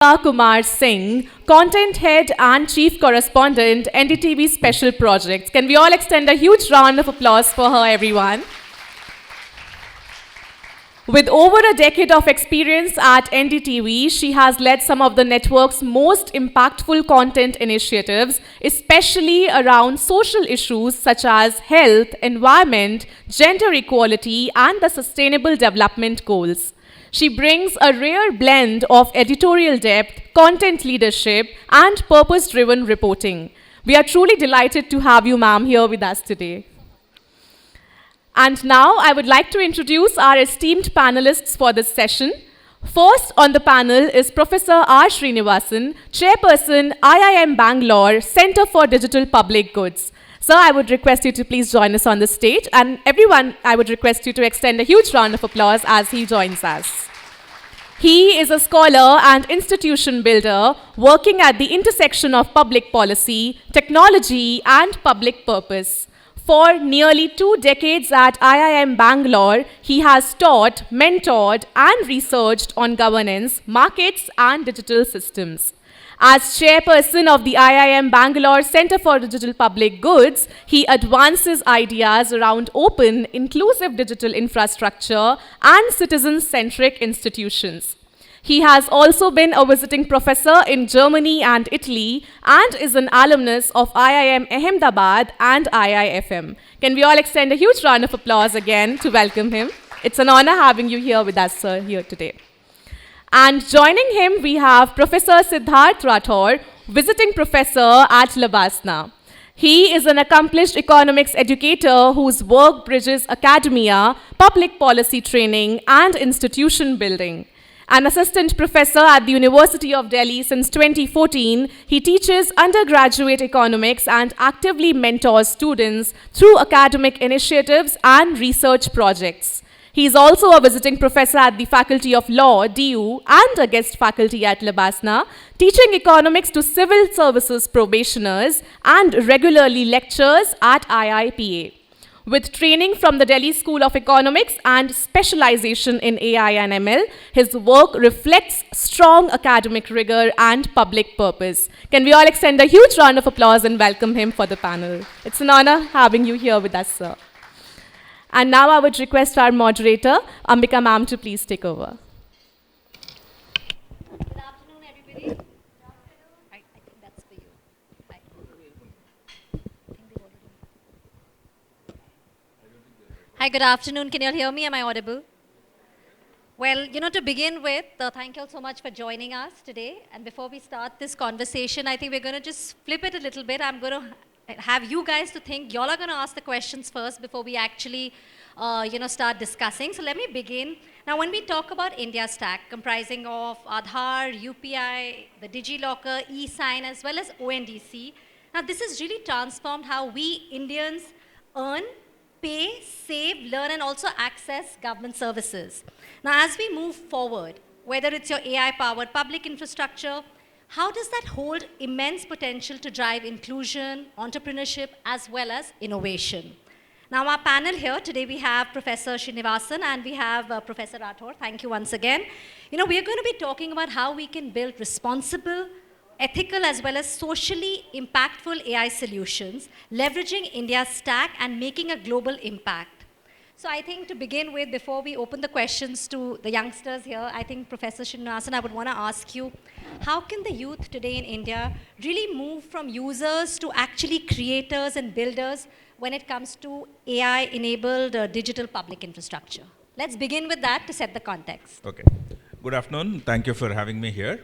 Kumar Singh, Content Head and Chief Correspondent, NDTV Special Projects. Can we all extend a huge round of applause for her, everyone? With over a decade of experience at NDTV, she has led some of the network's most impactful content initiatives, especially around social issues such as health, environment, gender equality, and the Sustainable Development Goals. She brings a rare blend of editorial depth, content leadership, and purpose-driven reporting. We are truly delighted to have you, ma'am, here with us today. And now I would like to introduce our esteemed panelists for this session. First on the panel is Professor R. Srinivasan, Chairperson, IIM Bangalore, Center for Digital Public Goods. Sir, I would request you to please join us on the stage, and everyone, I would request you to extend a huge round of applause as he joins us. He is a scholar and institution builder working at the intersection of public policy, technology, and public purpose. For nearly 2 decades at IIM Bangalore, he has taught, mentored, and researched on governance, markets, and digital systems. As chairperson of the IIM Bangalore Center for Digital Public Goods, he advances ideas around open, inclusive digital infrastructure and citizen-centric institutions. He has also been a visiting professor in Germany and Italy and is an alumnus of IIM Ahmedabad and IIFM. Can we all extend a huge round of applause again to welcome him? It's an honor having you here with us, sir, here today. And joining him, we have Professor Siddharth Rathore, visiting professor at Labasna. He is an accomplished economics educator whose work bridges academia, public policy training, and institution building. An assistant professor at the University of Delhi since 2014, he teaches undergraduate economics and actively mentors students through academic initiatives and research projects. He is also a visiting professor at the Faculty of Law, DU, and a guest faculty at Labasna, teaching economics to civil services probationers and regularly lectures at IIPA. With training from the Delhi School of Economics and specialization in AI and ML, his work reflects strong academic rigor and public purpose. Can we all extend a huge round of applause and welcome him for the panel? It's an honor having you here with us, sir. And now I would request our moderator, Ambika ma'am, to please take over. Good afternoon, everybody. I think that's for you. Hi. Hi, good afternoon. Can you all hear me? Am I audible? Well, to begin with, thank you all so much for joining us today. And before we start this conversation, I think we're going to just flip it a little bit. I'm going to have you guys to think. Y'all are going to ask the questions first before we actually, start discussing. So let me begin. Now, when we talk about India Stack, comprising of Aadhaar, UPI, the DigiLocker, eSign, as well as ONDC, now this has really transformed how we Indians earn, pay, save, learn, and also access government services. Now, as we move forward, whether it's your AI-powered public infrastructure, how does that hold immense potential to drive inclusion, entrepreneurship, as well as innovation? Now, our panel here, today we have Professor Srinivasan and we have Professor Rathore. Thank you once again. We are going to be talking about how we can build responsible, ethical, as well as socially impactful AI solutions, leveraging India's stack and making a global impact. So I think to begin with, before we open the questions to the youngsters here, I think Professor Srinivasan, I would want to ask you, how can the youth today in India really move from users to actually creators and builders when it comes to AI-enabled digital public infrastructure? Let's begin with that to set the context. Okay. Good afternoon. Thank you for having me here.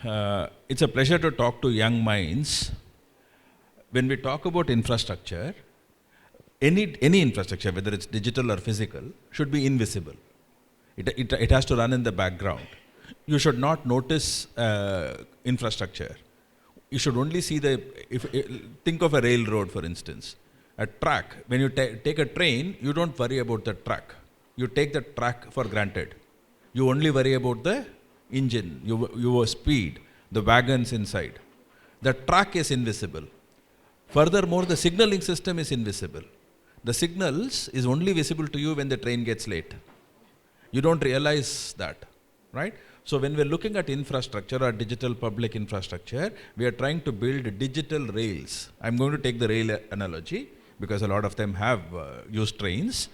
It's a pleasure to talk to young minds. When we talk about infrastructure, any infrastructure, whether it's digital or physical, should be invisible. It has to run in the background. You should not notice infrastructure. You should only see think of a railroad, for instance. A track, when you take a train, you don't worry about the track. You take the track for granted. You only worry about the engine, your speed, the wagons inside. The track is invisible. Furthermore, the signaling system is invisible. The signals is only visible to you when the train gets late. You don't realize that, right? So when we're looking at infrastructure or digital public infrastructure, we are trying to build digital rails. I'm going to take the rail analogy because a lot of them have used trains.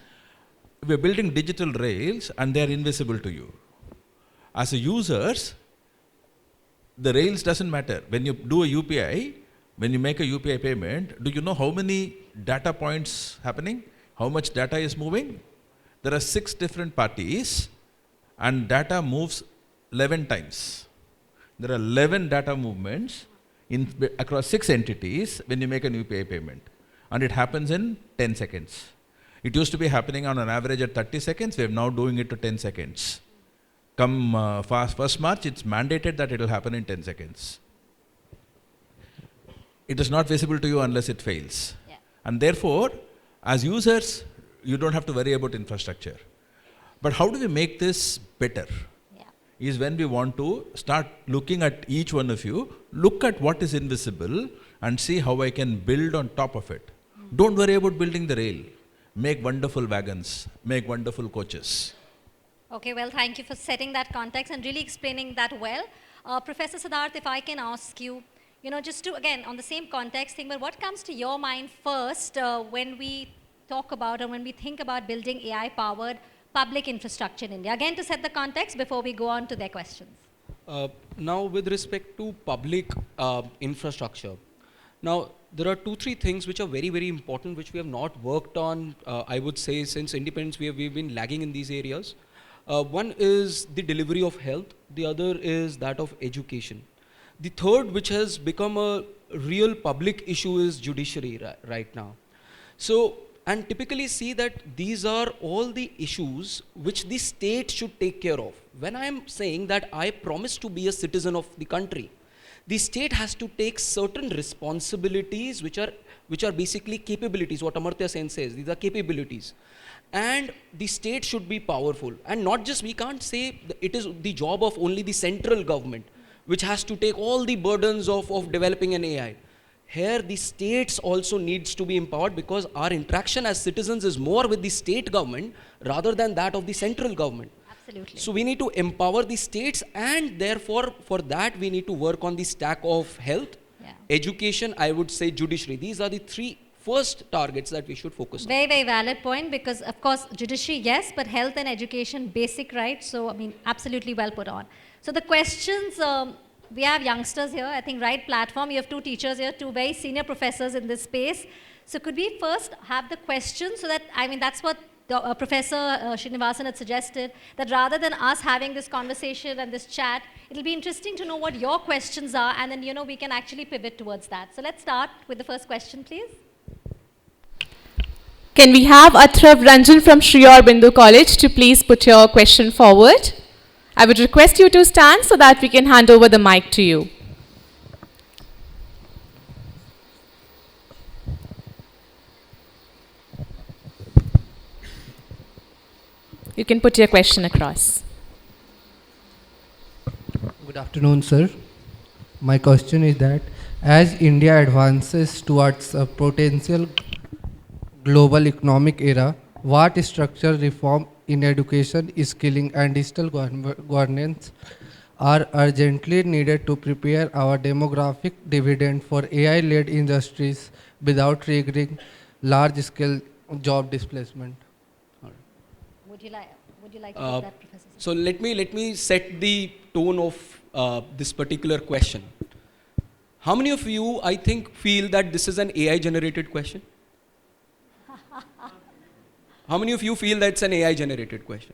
We're building digital rails and they are invisible to you. As a users, the rails doesn't matter. When you do a UPI, when you make a UPI payment, do you know how many data points happening? How much data is moving? There are 6 different parties and data moves 11 times. There are 11 data movements across 6 entities when you make an UPI payment. And it happens in 10 seconds. It used to be happening on an average at 30 seconds. We are now doing it to 10 seconds. Come 1st March, it's mandated that it will happen in 10 seconds. It is not visible to you unless it fails. Yeah. And therefore, as users, you don't have to worry about infrastructure. But how do we make this better? Yeah. Is when we want to start looking at each one of you, look at what is invisible and see how I can build on top of it. Don't worry about building the rail. Make wonderful wagons, make wonderful coaches. Okay, well, thank you for setting that context and really explaining that well. Professor Siddharth, if I can ask you, just to, again, on the same context thing, but what comes to your mind first when we talk about or when we think about building AI-powered public infrastructure in India? Again, to set the context before we go on to their questions. Now, with respect to public infrastructure, now there are 2-3 things which are very, very important, which we have not worked on, I would say, since independence. We've been lagging in these areas. One is the delivery of health. The other is that of education. The third, which has become a real public issue, is judiciary right now. So, and typically see that these are all the issues which the state should take care of. When I am saying that I promise to be a citizen of the country, the state has to take certain responsibilities which are basically capabilities, what Amartya Sen says, these are capabilities. And the state should be powerful. And not just, we can't say it is the job of only the central government, which has to take all the burdens of developing an AI. Here, the states also needs to be empowered, because our interaction as citizens is more with the state government rather than that of the central government. Absolutely. So we need to empower the states, and therefore for that we need to work on the stack of health, education, I would say judiciary. These are the 3 first targets that we should focus on. Very, very valid point, because of course judiciary, yes, but health and education, basic rights. So, I mean, absolutely well put on. So the questions, we have youngsters here, I think right platform, you have 2 teachers here, 2 very senior professors in this space. So could we first have the questions, so that, I mean, that's what Professor Srinivasan had suggested, that rather than us having this conversation and this chat, it'll be interesting to know what your questions are, and then, we can actually pivot towards that. So let's start with the first question, please. Can we have Athrav Ranjan from Sri Aurobindo College to please put your question forward? I would request you to stand so that we can hand over the mic to you. You can put your question across. Good afternoon, sir. My question is that as India advances towards a potential global economic era, what structural reform in education, skilling and digital governance are urgently needed to prepare our demographic dividend for AI-led industries without triggering large-scale job displacement? Would you like to take that, Professor? So let me set the tone of this particular question. How many of you, I think, feel that this is an AI-generated question? How many of you feel that it's an AI-generated question?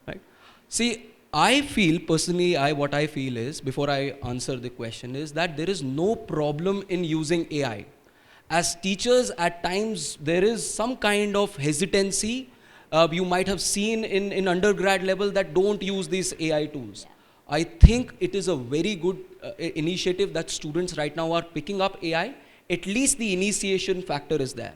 Right? See, I feel, personally, what I feel is, before I answer the question, is that there is no problem in using AI. As teachers, at times, there is some kind of hesitancy. You might have seen in undergrad level that don't use these AI tools. I think it is a very good initiative that students right now are picking up AI. At least the initiation factor is there.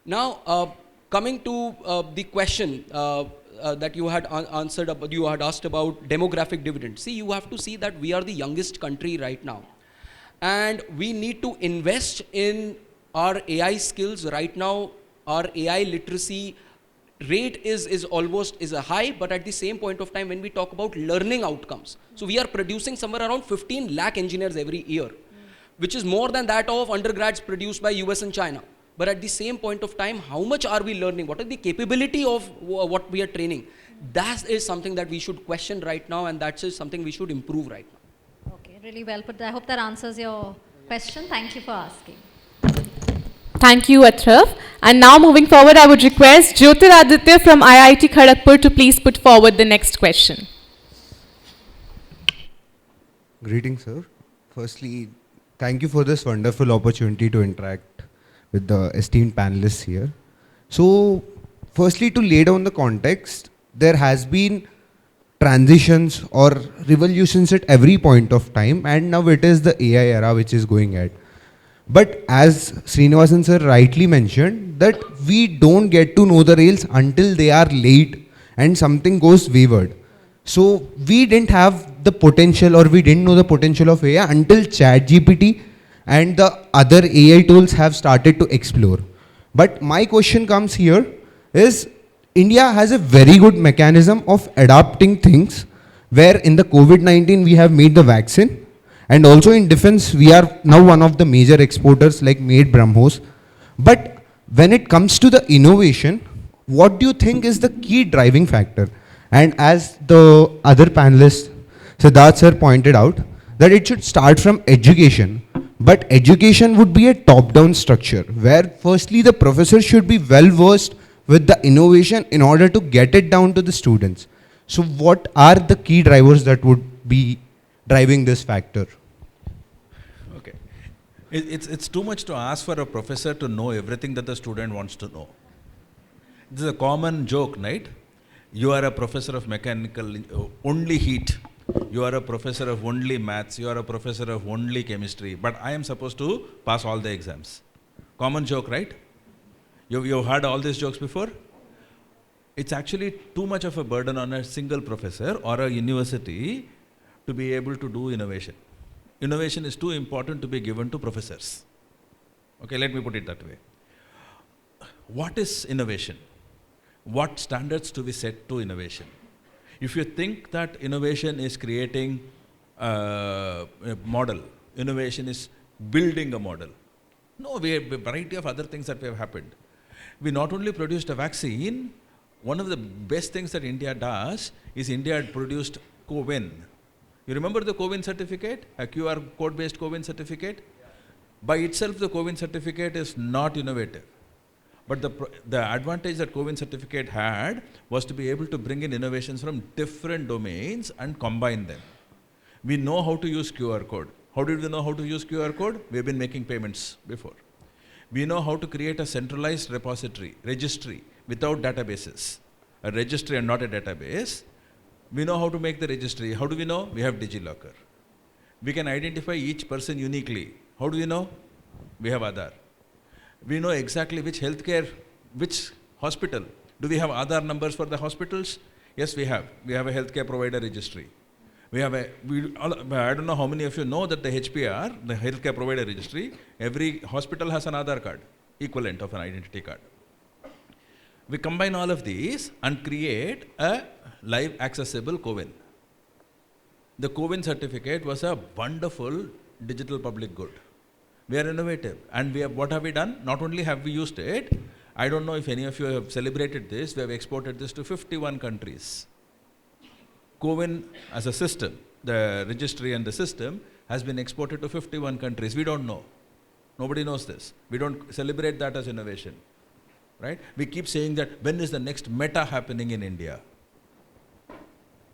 Now, coming to the question that you had answered, you had asked about demographic dividend. See, you have to see that we are the youngest country right now. And we need to invest in our AI skills right now. Our AI literacy rate is almost is a high, but at the same point of time, when we talk about learning outcomes, so we are producing somewhere around 15 lakh engineers every year, which is more than that of undergrads produced by US and China. But at the same point of time, how much are we learning? What is the capability of what we are training? That is something that we should question right now, and that is something we should improve right now. Okay, really well put. I hope that answers your question. Thank you for asking. Thank you, Athrav. And now moving forward, I would request Jyotiraditya from IIT Kharagpur to please put forward the next question. Greetings, sir. Firstly, thank you for this wonderful opportunity to interact with the esteemed panelists here. So, firstly, to lay down the context, there has been transitions or revolutions at every point of time, and now it is the AI era which is going at. But as Srinivasan sir rightly mentioned, that we don't get to know the rails until they are laid and something goes wayward. So we didn't have the potential, or we didn't know the potential of AI until ChatGPT and the other AI tools have started to explore. But my question comes here is, India has a very good mechanism of adapting things, where in the COVID-19 we have made the vaccine, and also in defense we are now one of the major exporters, like made BrahMos. But when it comes to the innovation, what do you think is the key driving factor? And as the other panelist Siddharth sir pointed out, that it should start from education. But education would be a top-down structure, where firstly the professor should be well versed with the innovation in order to get it down to the students. So what are the key drivers that would be driving this factor? Okay. It's too much to ask for a professor to know everything that the student wants to know. This is a common joke, right? You are a professor of mechanical, only heat. You are a professor of only maths. You are a professor of only chemistry. But I am supposed to pass all the exams. Common joke, right? You've heard all these jokes before? It's actually too much of a burden on a single professor or a university to be able to do innovation. Innovation is too important to be given to professors. Okay, let me put it that way. What is innovation? What standards do we set to innovation? If you think that innovation is creating a model, innovation is building a model. No, we have a variety of other things that have happened. We not only produced a vaccine, one of the best things that India does is India had produced CoWIN. You remember the CoWIN certificate? A QR code-based CoWIN certificate? By itself, the CoWIN certificate is not innovative. But the advantage that CoWIN certificate had was to be able to bring in innovations from different domains and combine them. We know how to use QR code. How did we know how to use QR code? We have been making payments before. We know how to create a centralized registry without databases. A registry and not a database. We know how to make the registry. How do we know? We have DigiLocker. We can identify each person uniquely. How do we know? We have Aadhaar. We know exactly which hospital. Do we have Aadhaar numbers for the hospitals? Yes, we have. We have a healthcare provider registry. I don't know how many of you know that the HPR, the healthcare provider registry, every hospital has an Aadhaar card, equivalent of an identity card. We combine all of these and create a live accessible CoWIN. The CoWIN certificate was a wonderful digital public good. We are innovative, and what have we done? Not only have we used it, I don't know if any of you have celebrated this, we have exported this to 51 countries. CoWIN as a system, the registry and the system, has been exported to 51 countries. We don't know. Nobody knows this. We don't celebrate that as innovation. Right? We keep saying that when is the next meta happening in India?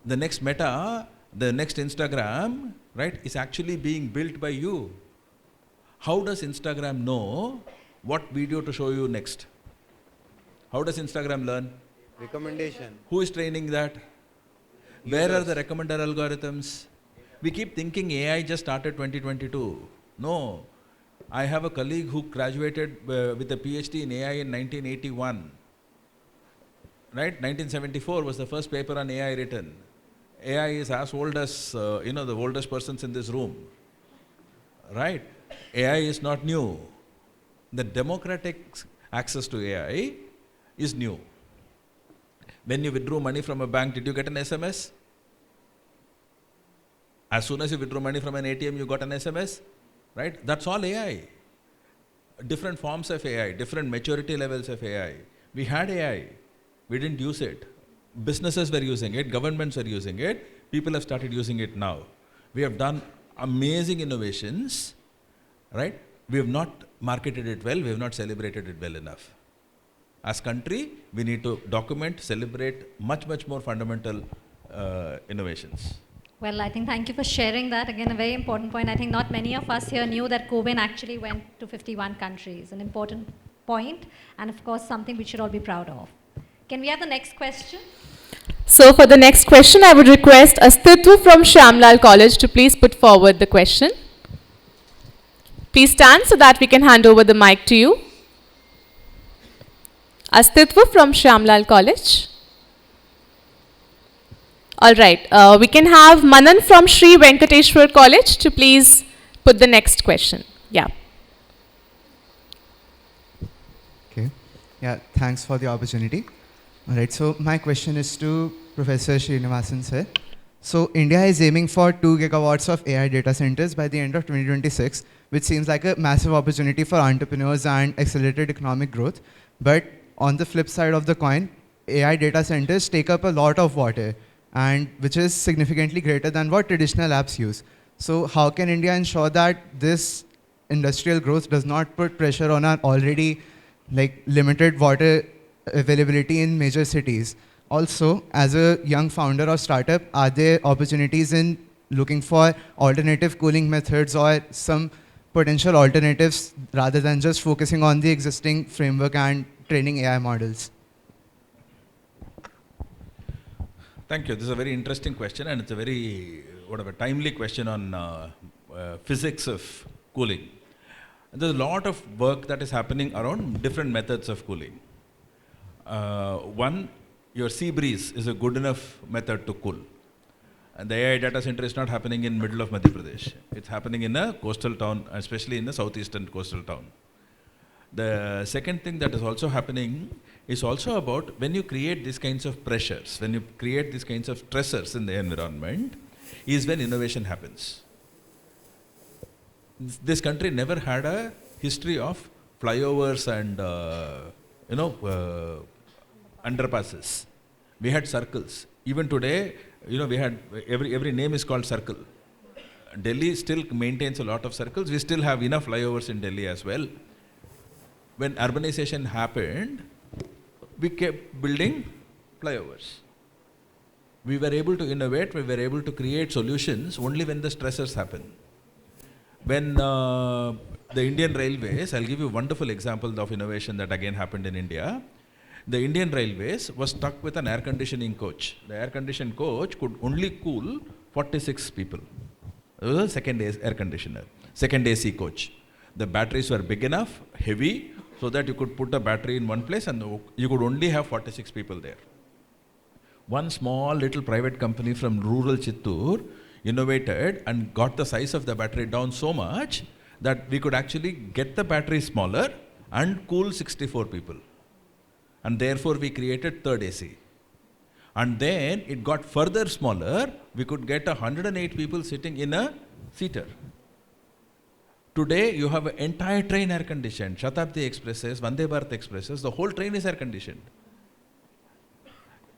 The next meta, the next Instagram, right, is actually being built by you. How does Instagram know what video to show you next? How does Instagram learn? Recommendation. Who is training that? Where are the recommender algorithms? We keep thinking AI just started 2022. No. I have a colleague who graduated with a PhD in AI in 1981. Right? 1974 was the first paper on AI written. AI is as old as, the oldest persons in this room. Right? AI is not new. The democratic access to AI is new. When you withdrew money from a bank, did you get an SMS? As soon as you withdrew money from an ATM, you got an SMS, right? That's all AI. Different forms of AI, different maturity levels of AI. We had AI, we didn't use it. Businesses were using it, governments were using it, people have started using it now. We have done amazing innovations, right? We have not marketed it well, we have not celebrated it well enough. As country, we need to document, celebrate much more fundamental innovations. Well, I think thank you for sharing that. Again, a very important point. I think not many of us here knew that CoWIN actually went to 51 countries. An important point, and of course, something we should all be proud of. Can we have the next question? So for the next question, I would request Astitwa from Shyamlal College to please put forward the question. Please stand so that we can hand over the mic to you. Astitwa from Shyamlal College. All right, we can have Manan from Sri Venkateshwar College to please put the next question. Yeah. Okay. Yeah, thanks for the opportunity. All right, so my question is to Professor Srinivasan sir. So India is aiming for 2 gigawatts of AI data centers by the end of 2026, which seems like a massive opportunity for entrepreneurs and accelerated economic growth. But on the flip side of the coin, AI data centers take up a lot of water, and which is significantly greater than what traditional apps use. So how can India ensure that this industrial growth does not put pressure on our already limited water availability in major cities? Also, as a young founder or startup, are there opportunities in looking for alternative cooling methods or some potential alternatives rather than just focusing on the existing framework and training AI models? Thank you. This is a very interesting question, and it's a very timely question on physics of cooling. There's a lot of work that is happening around different methods of cooling. One, your sea breeze is a good enough method to cool. And the AI data center is not happening in middle of Madhya Pradesh. It's happening in a coastal town, especially in the southeastern coastal town. The second thing that is also happening is also about when you create these kinds of pressures, when you create these kinds of stressors in the environment, is when innovation happens. This country never had a history of flyovers and underpasses. We had circles. Even today, we had every name is called circle. Delhi still maintains a lot of circles. We still have enough flyovers in Delhi as well. When urbanization happened, we kept building flyovers. We were able to innovate, we were able to create solutions only when the stressors happen. When the Indian Railways, I'll give you a wonderful example of innovation that again happened in India. The Indian Railways was stuck with an air conditioning coach. The air conditioned coach could only cool 46 people. It was a second air conditioner, second AC coach. The batteries were big enough, heavy, so that you could put a battery in one place and you could only have 46 people there. One small little private company from rural Chittoor innovated and got the size of the battery down so much that we could actually get the battery smaller and cool 64 people. And therefore we created third AC. And then it got further smaller, we could get 108 people sitting in a seater. Today you have an entire train air conditioned, Shatabdi Expresses, Vande Bharat Expresses, the whole train is air conditioned.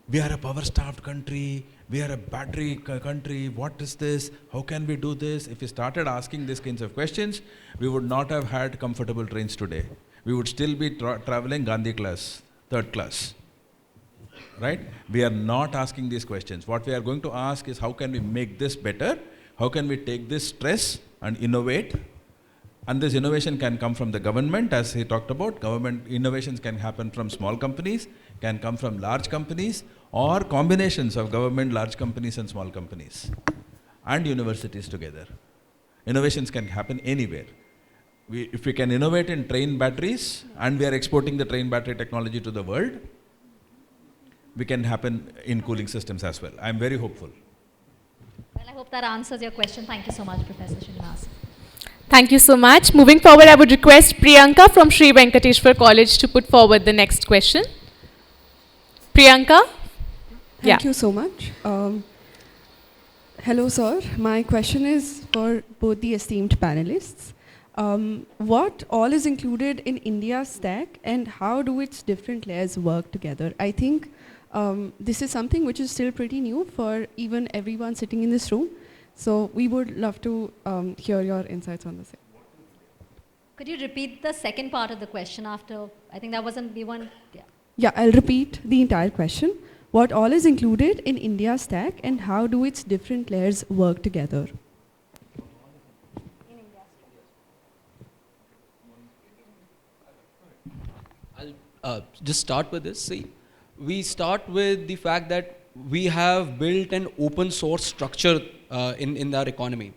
We are a power starved country, we are a battery country, what is this, how can we do this? If we started asking these kinds of questions, we would not have had comfortable trains today. We would still be traveling Gandhi class, third class. Right? We are not asking these questions. What we are going to ask is how can we make this better? How can we take this stress and innovate? And this innovation can come from the government, as he talked about. Government innovations can happen from small companies, can come from large companies, or combinations of government, large companies and small companies, and universities together. Innovations can happen anywhere. If we can innovate in train batteries, and we are exporting the train battery technology to the world, we can happen in cooling systems as well. I am very hopeful. Well, I hope that answers your question. Thank you so much, Professor Srinivasan. Thank you so much. Moving forward, I would request Priyanka from Sri Venkateshwar College to put forward the next question. Priyanka Thank you so much. Hello, sir. My question is for both the esteemed panelists. What all is included in India's stack and how do its different layers work together? I think this is something which is still pretty new for even everyone sitting in this room. So we would love to hear your insights on this. Could you repeat the second part of the question after? I think that wasn't the one. Yeah. Yeah, I'll repeat the entire question. What all is included in India's stack and how do its different layers work together? I'll just start with this. See, we start with the fact that we have built an open source structure in our economy.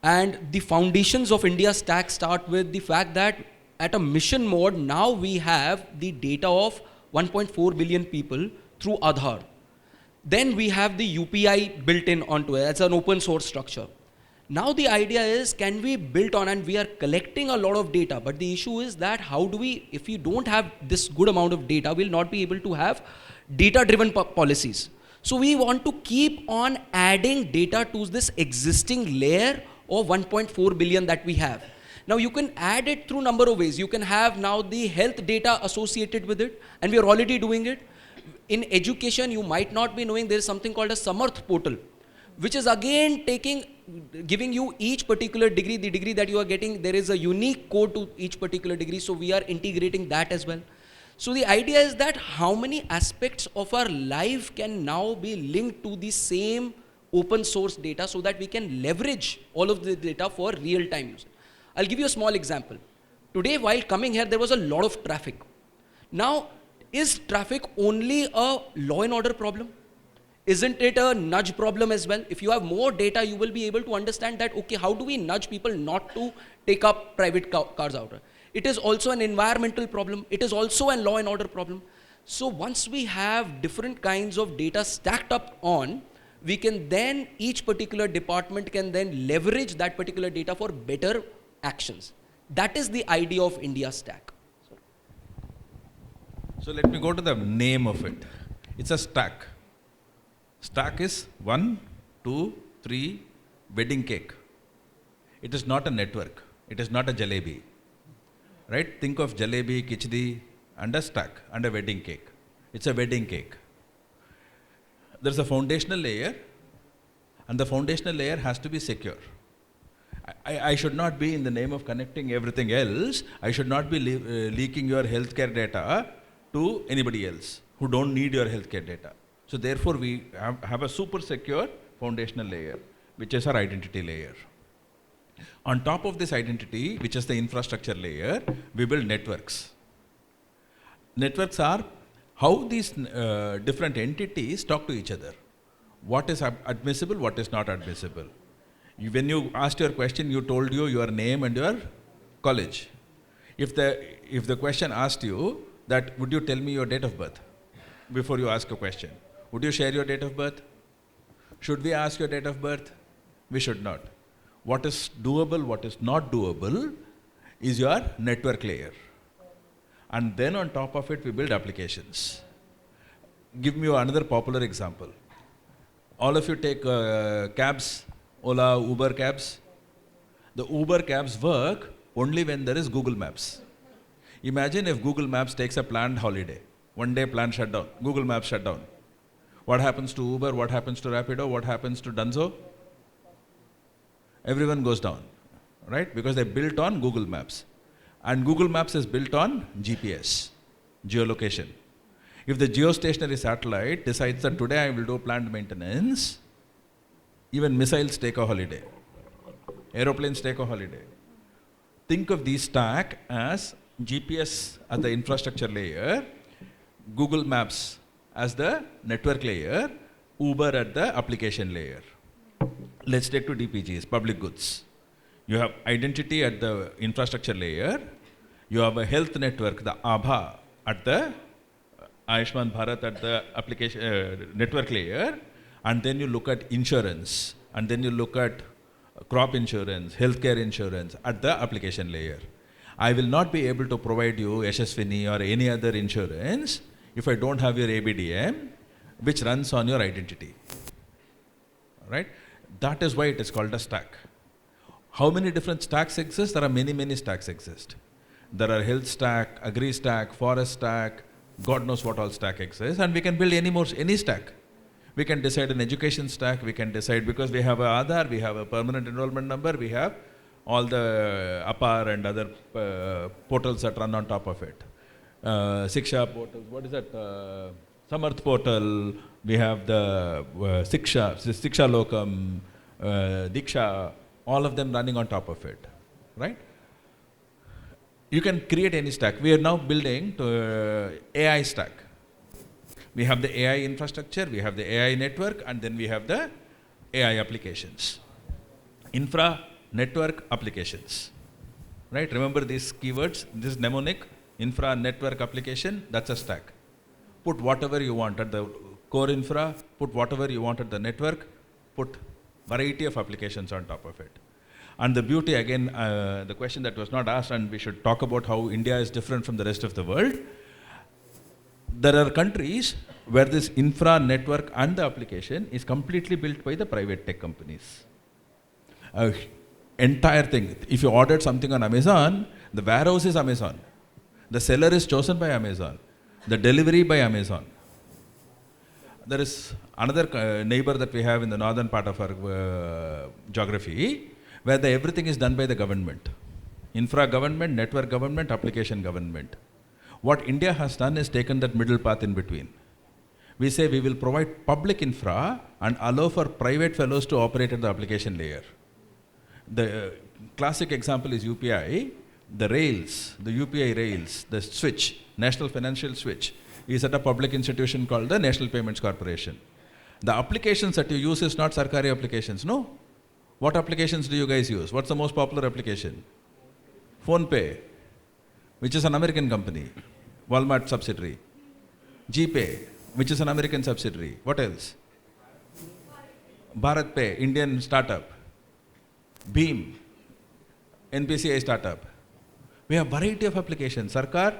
And the foundations of India's stack start with the fact that at a mission mode, now we have the data of 1.4 billion people through Aadhaar. Then we have the UPI built in onto it. That's an open source structure. Now the idea is, can we build on, and we are collecting a lot of data, but the issue is that how do we, if we don't have this good amount of data, we'll not be able to have data-driven policies. So we want to keep on adding data to this existing layer of 1.4 billion that we have. Now you can add it through number of ways. You can have now the health data associated with it, and we are already doing it. In education, you might not be knowing there is something called a Samarth portal, which is again giving you each particular degree, the degree that you are getting, there is a unique code to each particular degree, so we are integrating that as well. So the idea is that how many aspects of our life can now be linked to the same open source data so that we can leverage all of the data for real-time use. I'll give you a small example. Today, while coming here, there was a lot of traffic. Now, is traffic only a law and order problem? Isn't it a nudge problem as well? If you have more data, you will be able to understand that, okay, how do we nudge people not to take up private cars out? It is also an environmental problem. It is also a law and order problem. So once we have different kinds of data stacked up on, we can then, each particular department can then leverage that particular data for better actions. That is the idea of India Stack. So let me go to the name of it. It's a stack. Stack is 1, 2, 3, wedding cake. It is not a network. It is not a jalebi. Right? Think of jalebi, khichdi, and a stack, and a wedding cake. It's a wedding cake. There's a foundational layer, and the foundational layer has to be secure. I should not be, in the name of connecting everything else, I should not be leaking your healthcare data to anybody else who don't need your healthcare data. So therefore, we have a super secure foundational layer, which is our identity layer. On top of this identity, which is the infrastructure layer, we build networks. Networks are how these different entities talk to each other. What is admissible, what is not admissible. When you asked your question, you told your name and your college. If the question asked you that, would you tell me your date of birth before you ask a question? Would you share your date of birth? Should we ask your date of birth? We should not. What is doable, what is not doable is your network layer. And then on top of it, we build applications. Give me another popular example. All of you take cabs, Ola, Uber cabs. The Uber cabs work only when there is Google Maps. Imagine if Google Maps takes a planned holiday. One day planned shutdown, Google Maps shut down. What happens to Uber? What happens to Rapido? What happens to Dunzo? Everyone goes down, right? Because they're built on Google Maps. And Google Maps is built on GPS, geolocation. If the geostationary satellite decides that today I will do planned maintenance, even missiles take a holiday. Aeroplanes take a holiday. Think of these stack as GPS as the infrastructure layer, Google Maps as the network layer, Uber at the application layer. Let's take to DPGs, public goods. You have identity at the infrastructure layer. You have a health network, the ABHA, at the Ayushman Bharat at the application network layer. And then you look at insurance. And then you look at crop insurance, healthcare insurance at the application layer. I will not be able to provide you Yashaswini or any other insurance if I don't have your ABDM, which runs on your identity. Right? That is why it is called a stack. How many different stacks exist? There are many, many stacks exist. There are health stack, agri stack, forest stack, God knows what all stack exists, and we can build any stack. We can decide an education stack, we can decide, because we have a Aadhaar, we have a permanent enrollment number, we have all the APAR and other portals that run on top of it. Siksha portals, what is that? Samarth portal, we have the Siksha Lokam, Diksha, all of them running on top of it, right? You can create any stack. We are now building to AI stack. We have the AI infrastructure, we have the AI network, and then we have the AI applications. Infra, network, applications. Right? Remember these keywords? This is mnemonic, infra, network, application, that's a stack. Put whatever you want at the core infra, put whatever you want at the network, put variety of applications on top of it. And the beauty, again, the question that was not asked, and we should talk about how India is different from the rest of the world. There are countries where this infra, network and the application is completely built by the private tech companies. Entire thing. If you ordered something on Amazon, the warehouse is Amazon. The seller is chosen by Amazon. The delivery by Amazon. There is another neighbor that we have in the northern part of our geography, where everything is done by the government. Infra government, network government, application government. What India has done is taken that middle path in between. We say we will provide public infra and allow for private fellows to operate at the application layer. The classic example is UPI. The rails, the UPI rails, the switch, National Financial Switch, is at a public institution called the National Payments Corporation. The applications that you use is not Sarkari applications, no? What applications do you guys use? What's the most popular application? PhonePe, which is an American company, Walmart subsidiary. GPay, which is an American subsidiary. What else? BharatPay, Indian startup. Beam, NPCI startup. We have variety of applications. Sarkar,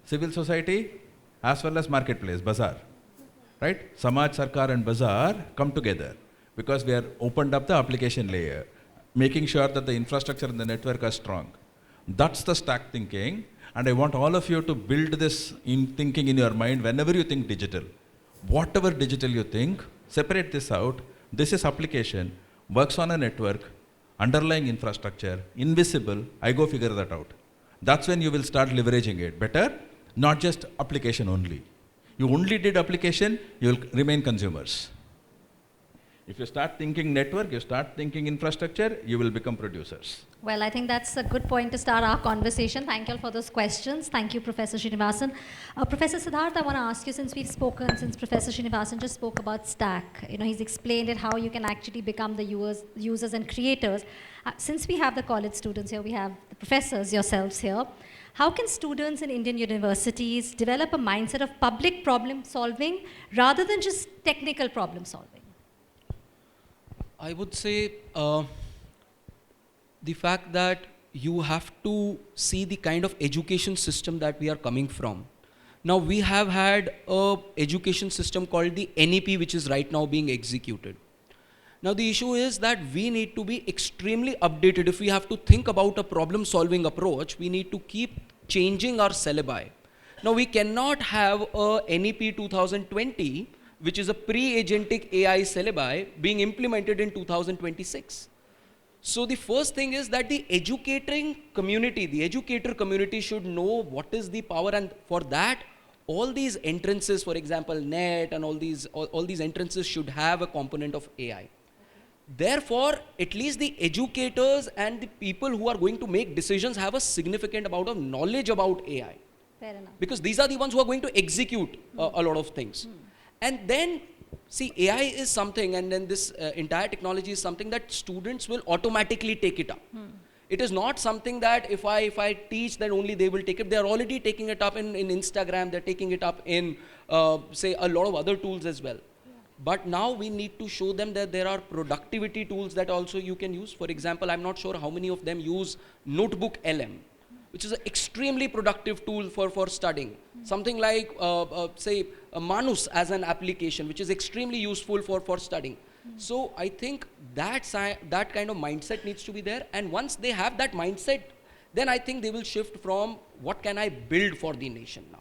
civil society, as well as marketplace, bazaar. Right? Samaj, Sarkar and bazaar come together because we are opened up the application layer, making sure that the infrastructure and the network are strong. That's the stack thinking, and I want all of you to build this thinking in your mind whenever you think digital. Whatever digital you think, separate this out. This is application, works on a network, underlying infrastructure, invisible, I go figure that out. That's when you will start leveraging it better, not just application only. You only did application, you will remain consumers. If you start thinking network, you start thinking infrastructure, you will become producers. Well, I think that's a good point to start our conversation. Thank you all for those questions. Thank you, Professor Srinivasan. Professor Siddharth, I want to ask you, since Professor Srinivasan just spoke about stack, he's explained it, how you can actually become the users and creators. Since we have the college students here, we have the professors yourselves here, how can students in Indian universities develop a mindset of public problem solving rather than just technical problem solving? I would say the fact that you have to see the kind of education system that we are coming from. Now we have had a education system called the NEP, which is right now being executed. Now the issue is that we need to be extremely updated. If we have to think about a problem solving approach, we need to keep changing our syllabi. Now we cannot have a NEP 2020 which is a pre-agentic AI syllabi being implemented in 2026. So the first thing is that the educator community should know what is the power, and for that, all these entrances, for example, NET and all these entrances should have a component of AI. Therefore, at least the educators and the people who are going to make decisions have a significant amount of knowledge about AI. Fair enough. Because these are the ones who are going to execute a lot of things. And then, see, AI is something, and then this entire technology is something that students will automatically take it up. It is not something that if I teach, then only they will take it. They are already taking it up in Instagram, they're taking it up in, say, a lot of other tools as well. But now we need to show them that there are productivity tools that also you can use. For example, I'm not sure how many of them use Notebook LM. which is an extremely productive tool for studying. Something like, say, Manus as an application, which is extremely useful for studying. So I think that kind of mindset needs to be there. And once they have that mindset, then I think they will shift from what can I build for the nation now.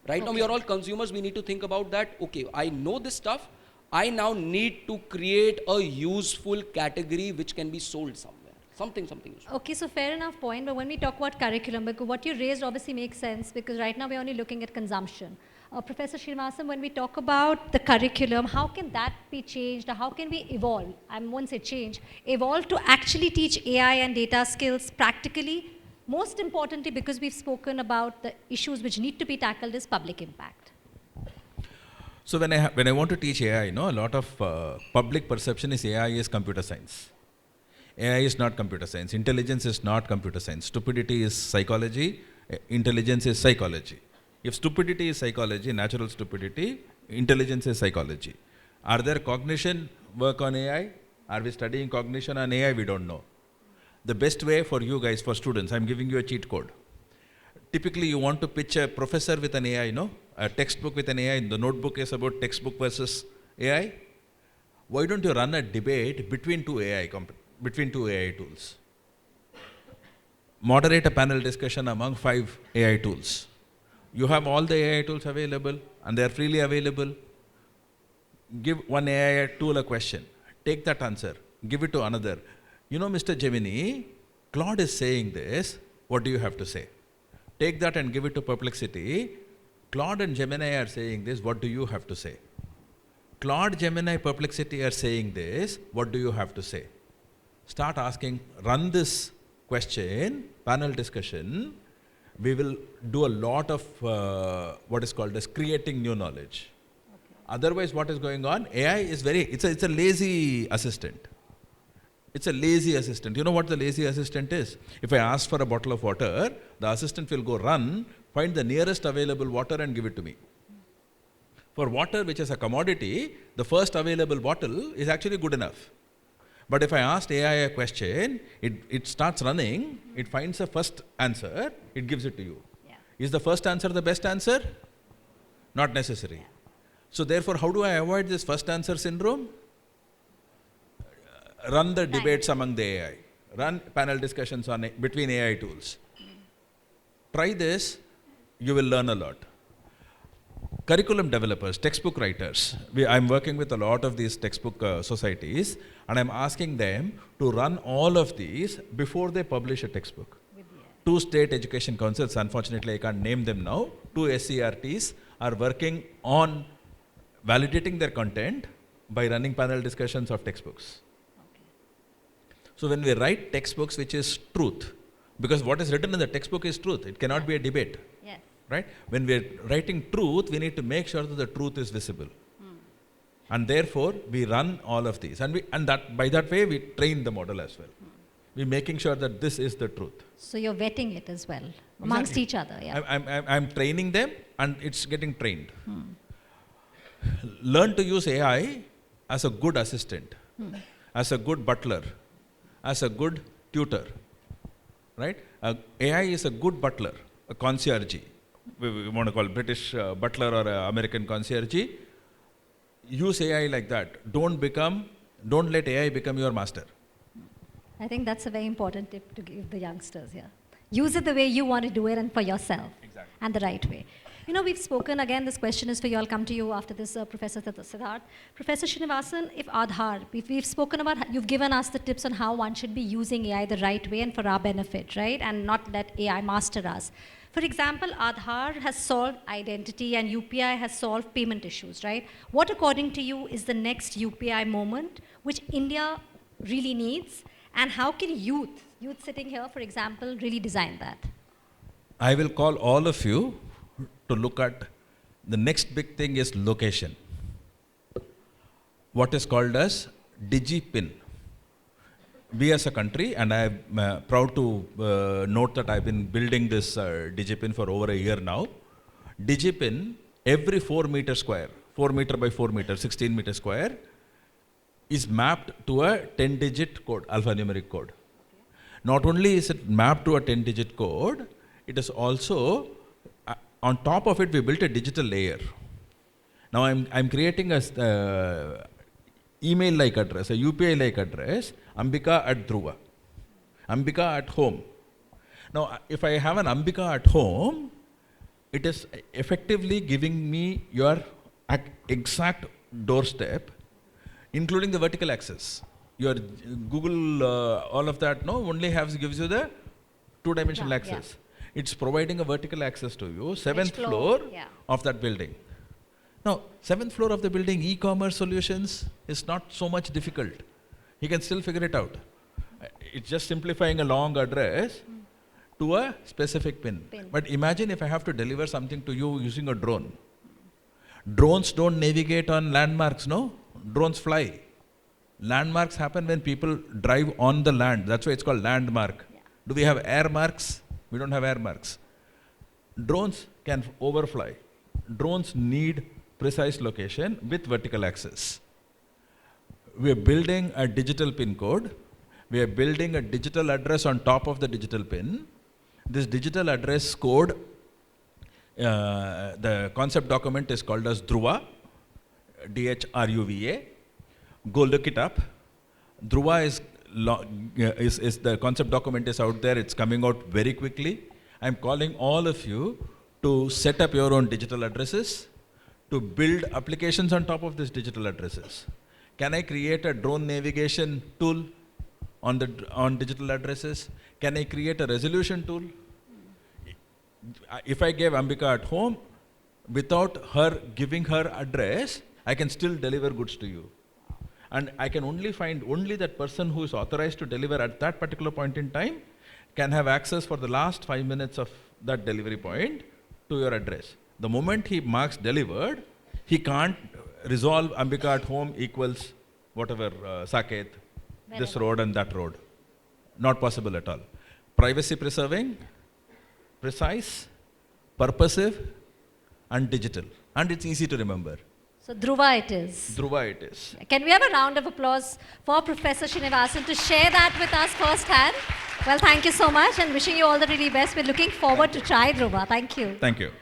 Right now we are all consumers, we need to think about that, okay, I know this stuff, I now need to create a useful category which can be sold somewhere. Something useful. Okay, so fair enough point, but when we talk about curriculum, because what you raised obviously makes sense, because right now we're only looking at consumption. Professor Srinivasan, when we talk about the curriculum, how can that be changed, or how can we evolve, I won't say change, evolve to actually teach AI and data skills practically? Most importantly, because we've spoken about the issues which need to be tackled, is public impact. So when I want to teach AI, a lot of public perception is AI is computer science. AI is not computer science. Intelligence is not computer science. Stupidity is psychology. Intelligence is psychology. If stupidity is psychology, natural stupidity, intelligence is psychology. Are there cognition work on AI? Are we studying cognition on AI? We don't know. The best way for you guys, for students, I'm giving you a cheat code. Typically, you want to pitch a professor with an AI, a textbook with an AI. The notebook is about textbook versus AI. Why don't you run a debate between two AI tools? Moderate a panel discussion among 5 AI tools. You have all the AI tools available, and they are freely available. Give one AI tool a question. Take that answer. Give it to another. Mr. Gemini, Claude is saying this. What do you have to say? Take that and give it to Perplexity. Claude and Gemini are saying this. What do you have to say? Claude, Gemini, Perplexity are saying this. What do you have to say? Start asking, run this question, panel discussion. We will do a lot of what is called as creating new knowledge. Okay. Otherwise, what is going on? AI is it's a lazy assistant. It's a lazy assistant. You know what the lazy assistant is? If I ask for a bottle of water, the assistant will go run, find the nearest available water and give it to me. For water, which is a commodity, the first available bottle is actually good enough. But if I asked AI a question, it starts running, it finds the first answer, it gives it to you. Yeah. Is the first answer the best answer? Not necessary. Yeah. So therefore, how do I avoid this first answer syndrome? Run the debates among the AI. Run panel discussions between AI tools. Try this, you will learn a lot. Curriculum developers, textbook writers. I'm working with a lot of these textbook societies, and I'm asking them to run all of these before they publish a textbook. 2 state education councils, unfortunately I can't name them now, 2 SCRTs are working on validating their content by running panel discussions of textbooks. Okay. So when we write textbooks which is truth, because what is written in the textbook is truth, it cannot be a debate. Yes. Right? When we're writing truth, we need to make sure that the truth is visible. And therefore, we run all of these. By that way, we train the model as well. We're making sure that this is the truth. So you're vetting it as well, amongst each other. Yeah. I'm training them, and it's getting trained. Learn to use AI as a good assistant, as a good butler, as a good tutor. Right? AI is a good butler, a concierge. We want to call British butler or American concierge. Use AI like that. Don't let AI become your master. I think that's a very important tip to give the youngsters here. Use it the way you want to do it and for yourself. Exactly. And the right way. We've spoken, again, this question is for you. I'll come to you after this, Professor Siddharth. Professor Srinivasan, if Aadhaar, we've spoken about, you've given us the tips on how one should be using AI the right way and for our benefit, right? And not let AI master us. For example, Aadhaar has solved identity and UPI has solved payment issues, right? What, according to you, is the next UPI moment which India really needs? And how can youth sitting here, for example, really design that? I will call all of you to look at the next big thing is location. What is called as DigiPin. We as a country, and I'm proud to note that I've been building this DigiPin for over a year now. DigiPin, every 4 meter square, 4 meter by 4 meter, 16 meter square, is mapped to a 10-digit code, alphanumeric code. Not only is it mapped to a 10-digit code, it is also, on top of it, we built a digital layer. Now I'm creating a email-like address, a UPI-like address, Ambika@Dhruva. Ambika at home. Now, if I have an Ambika at home, it is effectively giving me your exact doorstep, including the vertical access. Your Google, all of that, no, only gives you the two-dimensional access. It's providing a vertical access to you, seventh floor of that building. Now, seventh floor of the building, e-commerce solutions is not so much difficult. He can still figure it out. It's just simplifying a long address to a specific pin. But imagine if I have to deliver something to you using a drone. Drones don't navigate on landmarks, no? Drones fly. Landmarks happen when people drive on the land. That's why it's called landmark. Do we have air marks? We don't have air marks. Drones can overfly. Drones need precise location with vertical access. We are building a digital pin code. We are building a digital address on top of the digital pin. This digital address code, the concept document is called as Dhruva, DHRUVA. Go look it up. Dhruva is the concept document is out there. It's coming out very quickly. I'm calling all of you to set up your own digital addresses, to build applications on top of these digital addresses. Can I create a drone navigation tool on digital addresses? Can I create a resolution tool? If I gave Ambika at home, without her giving her address, I can still deliver goods to you. And I can only find that person who is authorized to deliver at that particular point in time can have access for the last 5 minutes of that delivery point to your address. The moment he marks delivered, he can't resolve Ambika at home equals whatever, Saket, this road and that road. Not possible at all. Privacy preserving, precise, purposive, and digital. And it's easy to remember. So Dhruva it is. Dhruva it is. Can we have a round of applause for Professor Srinivasan to share that with us firsthand? Well, thank you so much and wishing you all the really best. We're looking forward to try Dhruva. Thank you. Thank you.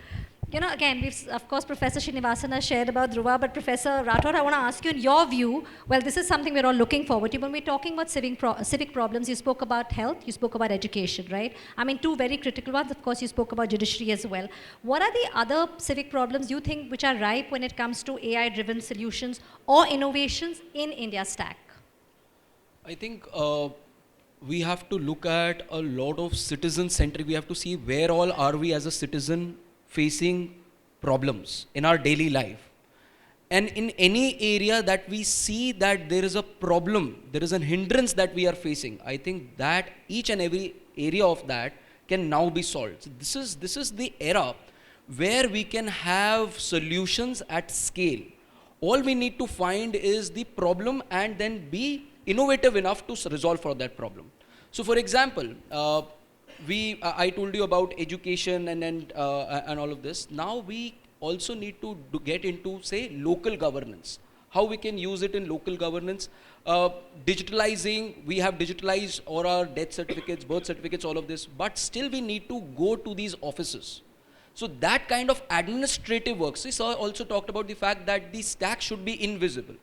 You know, again, of course, Professor Srinivasan has shared about Dhruva, but Professor Rathod, I want to ask you, in your view, well, this is something we're all looking forward to. When we're talking about civic problems, you spoke about health, you spoke about education, right? I mean, two very critical ones. Of course, you spoke about judiciary as well. What are the other civic problems you think which are ripe when it comes to AI-driven solutions or innovations in India's stack? I think we have to look at a lot of citizen-centric. We have to see where all are we as a citizen facing problems in our daily life. And in any area that we see that there is a problem, there is a hindrance that we are facing, I think that each and every area of that can now be solved. So this is the era where we can have solutions at scale. All we need to find is the problem and then be innovative enough to resolve for that problem. So for example, I told you about education and all of this. Now we also need to get into, say, local governance. How we can use it in local governance. Digitalizing, we have digitalized all our death certificates, birth certificates, all of this, but still we need to go to these offices. So that kind of administrative work. So I also talked about the fact that the stack should be invisible.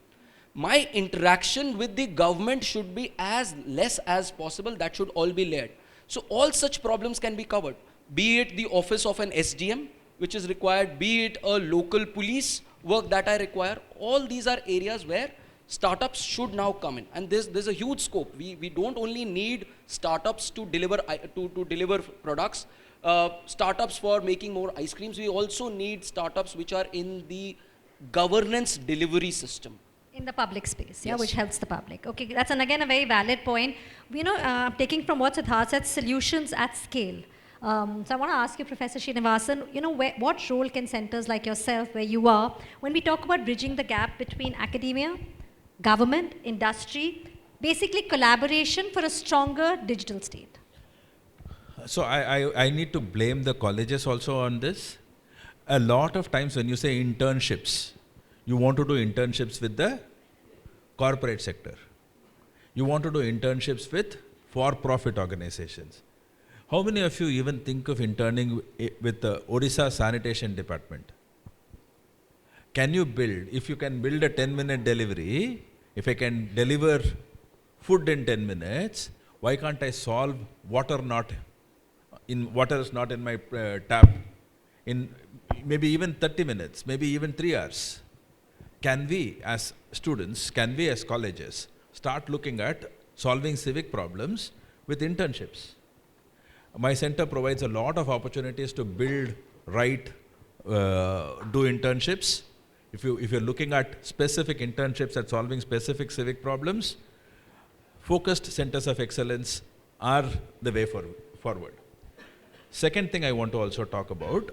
My interaction with the government should be as less as possible. That should all be layered. So all such problems can be covered, be it the office of an SDM, which is required, be it a local police work that I require. All these are areas where startups should now come in. And there's a huge scope. We don't only need startups to deliver products, startups for making more ice creams. We also need startups which are in the governance delivery system. In the public space, yeah, Yes. which helps the public. Okay, that's again a very valid point. You know, taking from what Siddharth said, solutions at scale. So I want to ask you, Professor Srinivasan, you know, what role can centers like yourself, where you are, when we talk about bridging the gap between academia, government, industry, basically collaboration for a stronger digital state? So I need to blame the colleges also on this. A lot of times when you say internships, you want to do internships with the corporate sector. You want to do internships with for-profit organizations. How many of you even think of interning with the Odisha Sanitation Department? Can you build, if you can build a 10-minute delivery, if I can deliver food in 10 minutes, why can't I solve water is not in my tap in maybe even 30 minutes, maybe even 3 hours? Can we as students, can we as colleges start looking at solving civic problems with internships? My center provides a lot of opportunities to build, write, do internships. If you're looking at specific internships at solving specific civic problems, focused centers of excellence are the way forward. Second thing I want to also talk about,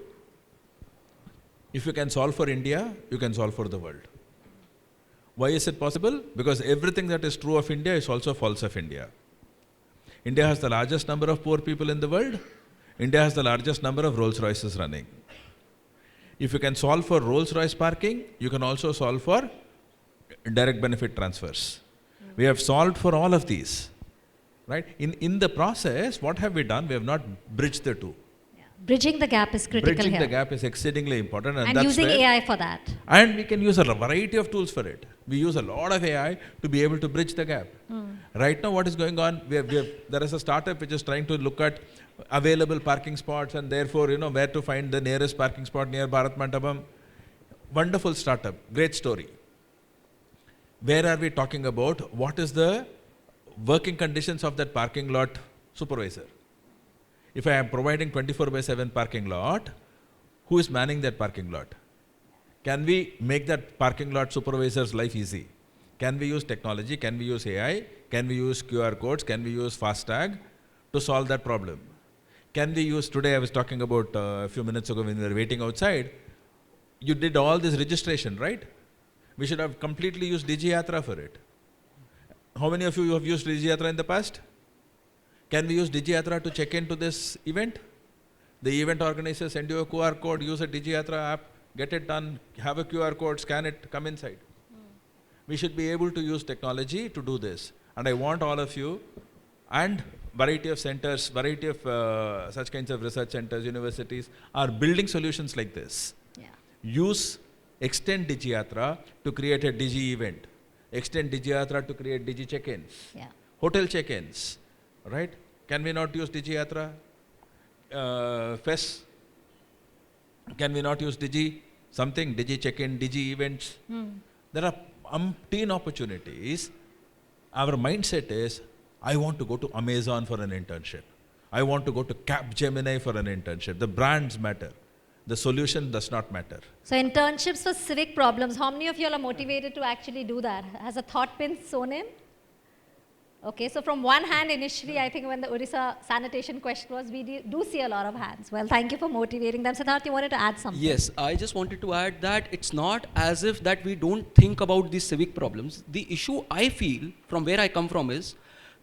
if you can solve for India, you can solve for the world. Why is it possible? Because everything that is true of India is also false of India. India has the largest number of poor people in the world. India has the largest number of Rolls Royces running. If you can solve for Rolls Royce parking, you can also solve for direct benefit transfers. We have solved for all of these, right? In the process, what have we done? We have not bridged the two. Bridging the gap is critical Bridging here. the gap is exceedingly important. And that's using where- AI for that. And we can use a variety of tools for it. We use a lot of AI to be able to bridge the gap. Right now, what is going on? There is a startup which is trying to look at available parking spots and therefore, where to find the nearest parking spot near Bharat Mandapam. Wonderful startup, great story. Where are we talking about? What is the working conditions of that parking lot supervisor? If I am providing 24/7 parking lot, who is manning that parking lot? Can we make that parking lot supervisor's life easy? Can we use technology? Can we use AI? Can we use QR codes? Can we use FASTag to solve that problem? Can we use, today I was talking about a few minutes ago when we were waiting outside, you did all this registration, right? We should have completely used DigiYatra for it. How many of you have used DigiYatra in the past? Can we use DigiYatra to check into this event? The event organizer send you a QR code, use a DigiYatra app, get it done, have a QR code, scan it, come inside. We should be able to use technology to do this. And I want all of you and variety of centers, variety of such kinds of research centers, universities are building solutions like this. Yeah. Extend DigiYatra to create a Digi event. Extend DigiYatra to create Digi check-ins. Yeah. Hotel check-ins, right? Can we not use DigiYatra? FES, can we not use Digi something, Digi check-in, Digi events? There are umpteen opportunities. Our mindset is, I want to go to Amazon for an internship. I want to go to Capgemini for an internship. The brands matter. The solution does not matter. So internships for civic problems, how many of you all are motivated to actually do that? Has a thought been sown in? Okay, so from one hand initially, I think when the Odisha sanitation question was, we do see a lot of hands. Well, thank you for motivating them. Siddharth, you wanted to add something? Yes, I just wanted to add that it's not as if that we don't think about these civic problems. The issue I feel from where I come from is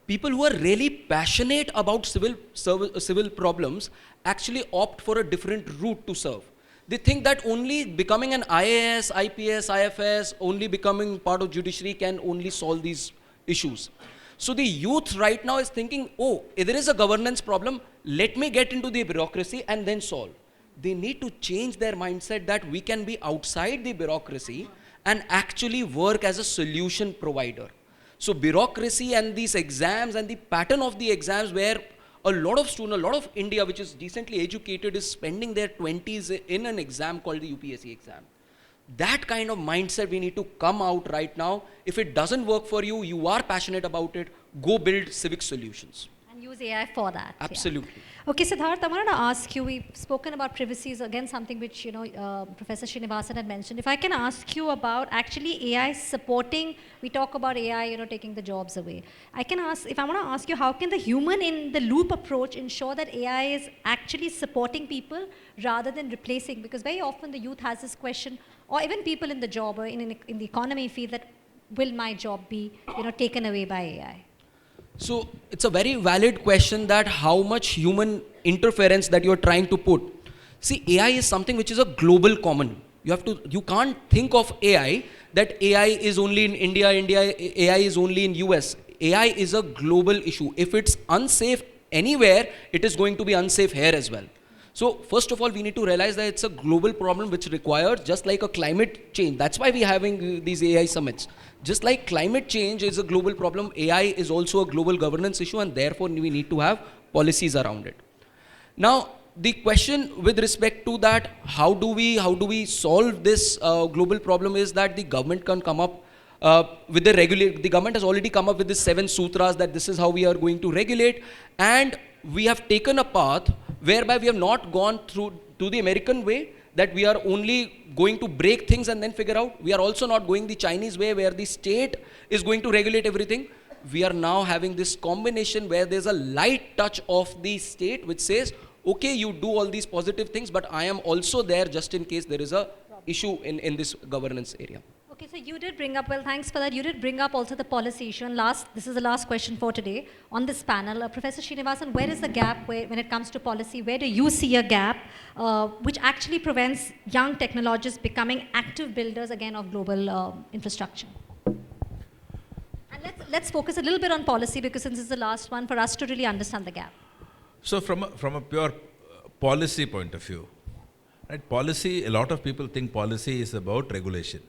people who are really passionate about civil problems actually opt for a different route to serve. They think that only becoming an IAS, IPS, IFS, only becoming part of judiciary can only solve these issues. So the youth right now is thinking, oh, there is a governance problem, let me get into the bureaucracy and then solve. They need to change their mindset that we can be outside the bureaucracy and actually work as a solution provider. So bureaucracy and these exams and the pattern of the exams where a lot of students, a lot of India which is decently educated is spending their 20s in an exam called the UPSC exam. That kind of mindset we need to come out right now. If it doesn't work for you, you are passionate about it, go build civic solutions. And use AI for that. yeah. Absolutely. Okay, Siddharth, I wanted to ask you, we've spoken about privacy, is again something which, Professor Srinivasan had mentioned. If I can ask you about actually AI supporting, we talk about AI, taking the jobs away. If I want to ask you, how can the human in the loop approach ensure that AI is actually supporting people rather than replacing? Because very often the youth has this question, or even people in the job or in the economy feel that, will my job be, taken away by AI? So it's a very valid question that how much human interference that you're trying to put. See, AI is something which is a global common. You can't think of AI that AI is only in India, AI is only in US. AI is a global issue. If it's unsafe anywhere, it is going to be unsafe here as well. So first of all, we need to realize that it's a global problem which requires, just like a climate change. That's why we're having these AI summits. Just like climate change is a global problem, AI is also a global governance issue, and therefore we need to have policies around it. Now, the question with respect to that, how do we solve this global problem, is that the government can come up with the government has already come up with the 7 sutras that this is how we are going to regulate, and we have taken a path whereby we have not gone through to the American way, that we are only going to break things and then figure out. We are also not going the Chinese way where the state is going to regulate everything. We are now having this combination where there's a light touch of the state which says, okay, you do all these positive things, but I am also there just in case there is a issue in this governance area. Okay, so you did bring up, well, thanks for that. You did bring up also the policy issue. And this is the last question for today on this panel. Professor Srinivasan, where is the gap when it comes to policy? Where do you see a gap which actually prevents young technologists becoming active builders again of global infrastructure? And let's focus a little bit on policy, because since this is the last one, for us to really understand the gap. So from a pure policy point of view, right? Policy, a lot of people think policy is about regulation.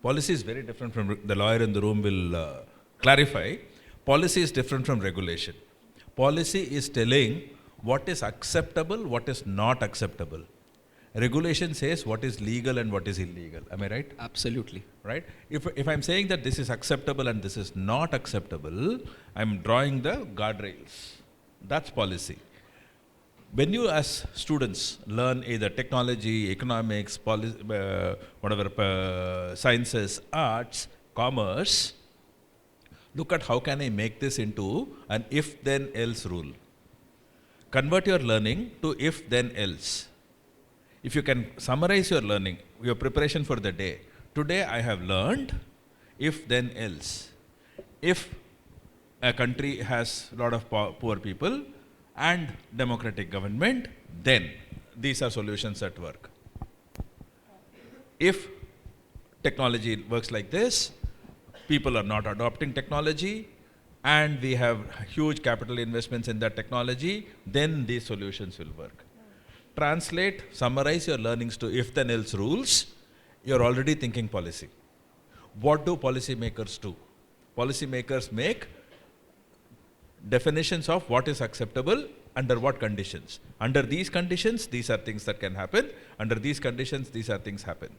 Policy is very different from, the lawyer in the room will clarify. Policy is different from regulation. Policy is telling what is acceptable, what is not acceptable. Regulation says what is legal and what is illegal. Am I right? Absolutely. Right? If I'm saying that this is acceptable and this is not acceptable, I'm drawing the guardrails. That's policy. When you as students learn either technology, economics, sciences, arts, commerce, look at how can I make this into an if-then-else rule. Convert your learning to if-then-else. If you can summarize your learning, your preparation for the day. Today I have learned if-then-else. If a country has a lot of poor people and democratic government, then these are solutions at work. If technology works like this, people are not adopting technology, and we have huge capital investments in that technology, then these solutions will work. Translate, summarize your learnings to if-then-else rules, you're already thinking policy. What do policymakers do? Policymakers make definitions of what is acceptable, under what conditions. Under these conditions, these are things that can happen. Under these conditions, these are things happen.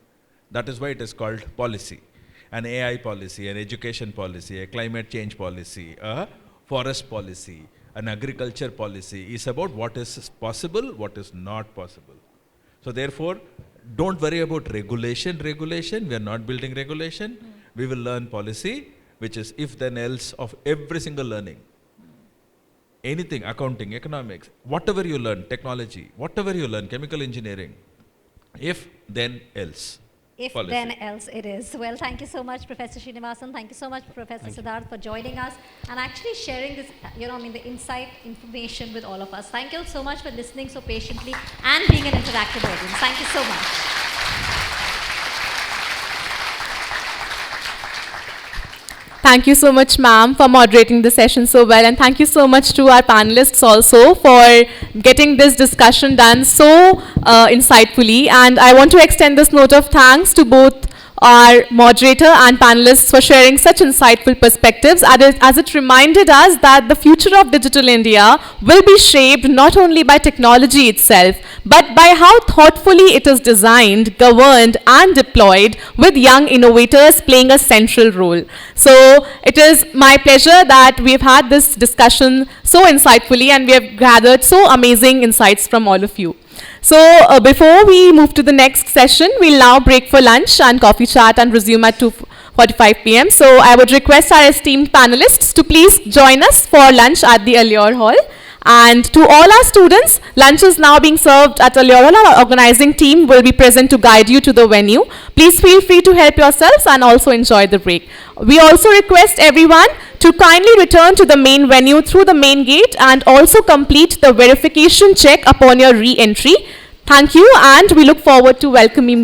That is why it is called policy. An AI policy, an education policy, a climate change policy, a forest policy, an agriculture policy is about what is possible, what is not possible. So therefore, don't worry about regulation. We are not building regulation. We will learn policy, which is if then else of every single learning. Anything, accounting, economics, whatever you learn, technology, whatever you learn, chemical engineering, if then else. If policy. then else it is. Well, thank you so much, Professor Srinivasan. Thank you so much, Professor Siddharth, for joining us and actually sharing this, the insight, information with all of us. Thank you so much for listening so patiently and being an interactive audience. Thank you so much. Thank you so much, ma'am, for moderating the session so well. And thank you so much to our panelists also for getting this discussion done so insightfully. And I want to extend this note of thanks to both our moderator and panelists for sharing such insightful perspectives, as it reminded us that the future of digital India will be shaped not only by technology itself, but by how thoughtfully it is designed, governed, and deployed, with young innovators playing a central role. So it is my pleasure that we've had this discussion so insightfully, and we have gathered so amazing insights from all of you. So before we move to the next session, we'll now break for lunch and coffee chat and resume at 2:45 p.m. So I would request our esteemed panelists to please join us for lunch at the Allure Hall. And to all our students, lunch is now being served at Allure Hall. Our organizing team will be present to guide you to the venue. Please feel free to help yourselves and also enjoy the break. We also request everyone to kindly return to the main venue through the main gate and also complete the verification check upon your re-entry. Thank you, and we look forward to welcoming